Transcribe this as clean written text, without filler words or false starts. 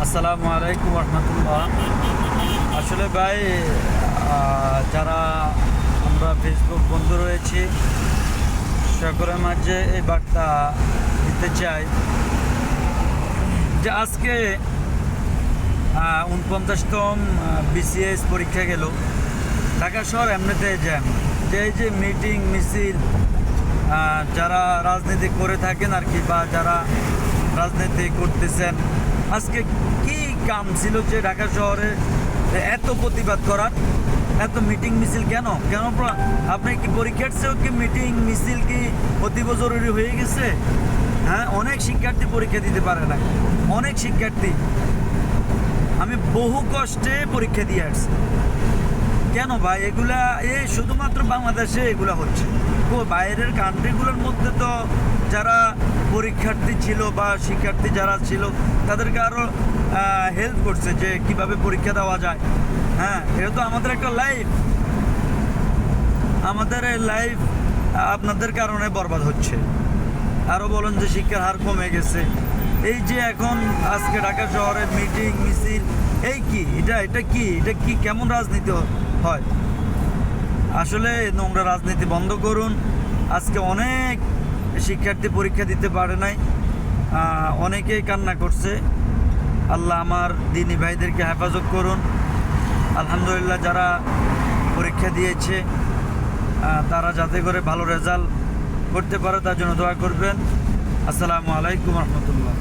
আসসালামু আলাইকুম রহমতুল্লাহ। আসলে ভাই, যারা আমরা ফেসবুক বন্ধু রয়েছি সকলের মাঝে এই বার্তা দিতে চাই যে আজকে 49তম বিসিএস পরীক্ষা গেল। ঢাকা শহর এমনিতে জ্যাম, যে এই যে মিটিং মিছিল যারা রাজনীতি করে থাকেন আর কি, বা যারা রাজনীতি করতেছেন, আজকে কি কাম ছিল যে ঢাকা শহরে এত প্রতিবাদ করার, এত মিটিং মিছিল কেন? আপনি কি পরীক্ষার চেয়েও কি মিটিং মিছিল কি অতীব জরুরি হয়ে গেছে? হ্যাঁ, অনেক শিক্ষার্থী পরীক্ষা দিতে পারে না, অনেক শিক্ষার্থী। আমি বহু কষ্টে পরীক্ষা দিয়ে আসছি। কেন ভাই এগুলা শুধুমাত্র বাংলাদেশে এগুলা হচ্ছে? বাইরের কান্ট্রিগুলোর মধ্যে তো যারা পরীক্ষার্থী ছিল বা শিক্ষার্থী যারা ছিল তাদেরকে আরও হেল্প করছে যে কিভাবে পরীক্ষা দেওয়া যায়। হ্যাঁ, এটা তো আমাদের একটা লাইফ, আমাদের এই লাইফ আপনাদের কারণে বরবাদ হচ্ছে। আরও বলেন যে শিক্ষার হার কমে গেছে। এই যে এখন আজকে ঢাকা শহরে মিটিং মিছিল, এই কি এটা কি কেমন রাজনীতি হয়? আসলে নোংরা রাজনীতি বন্ধ করুন। আজকে অনেক শিক্ষার্থী পরীক্ষা দিতে পারে নাই, অনেকেই কান্না করছে। আল্লাহ আমার দিনী ভাইদেরকে হেফাজত করুন। আলহামদুলিল্লাহ, যারা পরীক্ষা দিয়েছে তারা যাতে করে ভালো রেজাল্ট করতে পারে তার জন্য দোয়া করবেন। আসসালামু আলাইকুম রহমতুল্লাহ।